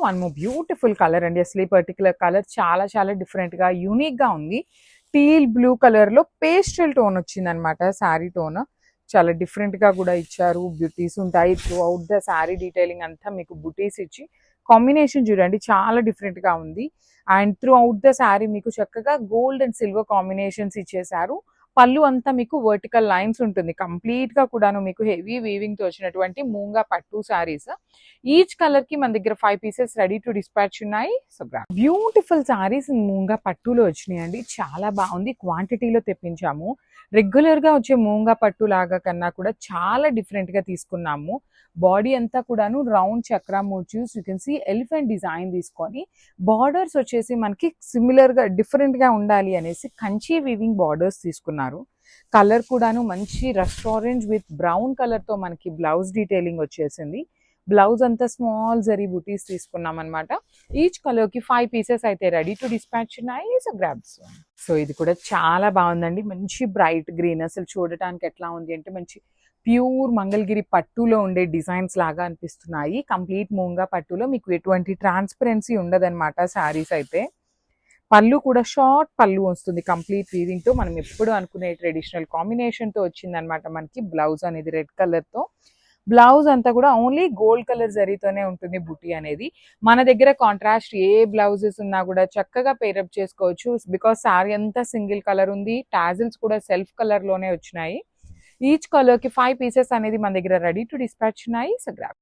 One more beautiful colour అండి. అసలు ఈ పర్టికులర్ కలర్ చాలా చాలా డిఫరెంట్ గా యూనిక్ గా ఉంది. టీల్ బ్లూ కలర్ లో పేస్టల్ టోన్ వచ్చింది అనమాట శారీ టోన్. చాలా డిఫరెంట్ గా కూడా ఇచ్చారు. బ్యూటీస్ ఉంటాయి through out the sari. Detailing అంతా మీకు బుటీస్ ఇచ్చి కాంబినేషన్ చూడండి చాలా డిఫరెంట్ గా ఉంది. And through out the sari మీకు చక్కగా గోల్డ్ అండ్ సిల్వర్ కాంబినేషన్స్ ఇచ్చేసారు. పళ్ళు అంతా మీకు వర్టికల్ లైన్స్ ఉంటుంది. కంప్లీట్ గా కూడాను మీకు హెవీ వీవింగ్ తో వచ్చినటువంటి మూంగా పట్టు శారీస్. ఈచ్ కలర్ కి మన దగ్గర 5 పీసెస్ రెడీ టు డిస్పాచ్ ఉన్నాయి. సో బ్యూటిఫుల్ శారీస్ మూంగా పట్టులో వచ్చినాయండి. చాలా బాగుంది. క్వాంటిటీలో తెప్పించాము. రెగ్యులర్ గా వచ్చే మూంగా పట్టు లాగా కన్నా కూడా చాలా డిఫరెంట్ గా తీసుకున్నాము. బాడీ అంతా కూడాను round chakra motifs, you can see elephant design తీసుకొని బార్డర్స్ వచ్చేసి మనకి సిమిలర్ గా డిఫరెంట్ గా ఉండాలి అనేసి కంచి వీవింగ్ బార్డర్స్ తీసుకున్నారు. కలర్ కూడాను మంచి rust orange with brown colour తో మనకి బ్లౌజ్ డీటెయిలింగ్ వచ్చేసింది. బ్లౌజ్ అంతా స్మాల్ జరీ బుటీస్ తీసుకున్నాం అనమాట. ఈచ్ కలర్ కి 5 పీసెస్ అయితే రెడీ టు డిస్పాచ్ ఉన్నాయి. So grabs. సో ఇది కూడా చాలా బాగుందండి. మంచి బ్రైట్ గ్రీన్. అసలు చూడటానికి ఎట్లా ఉంది అంటే మంచి ప్యూర్ మంగళగిరి పట్టులో ఉండే డిజైన్స్ లాగా అనిపిస్తున్నాయి. కంప్లీట్ మూంగా పట్టులో మీకు ఎటువంటి ట్రాన్స్పరెన్సీ ఉండదన్నమాట శారీస్ అయితే. పళ్ళు కూడా షార్ట్ పళ్ళు వస్తుంది కంప్లీట్ వీవింగ్ తో. మనం ఎప్పుడు అనుకునే ట్రెడిషనల్ కాంబినేషన్ తో వచ్చిందనమాట మనకి బ్లౌజ్ అనేది రెడ్ కలర్ తో. బ్లౌజ్ అంతా కూడా ఓన్లీ గోల్డ్ కలర్ జరీతోనే ఉంటుంది బుటీ అనేది. మన దగ్గర కాంట్రాస్ట్ ఏ బ్లౌజెస్ ఉన్నా కూడా చక్కగా పేరప్ చేసుకోవచ్చు. బికాస్ శారీ అంతా సింగిల్ కలర్ ఉంది. టాజిల్స్ కూడా సెల్ఫ్ కలర్ లోనే వచ్చినాయి. ఈచ్ కలర్ కి 5 పీసెస్ అనేది మన దగ్గర రెడీ టు డిస్పాచ్ ఉన్నాయి. So grab.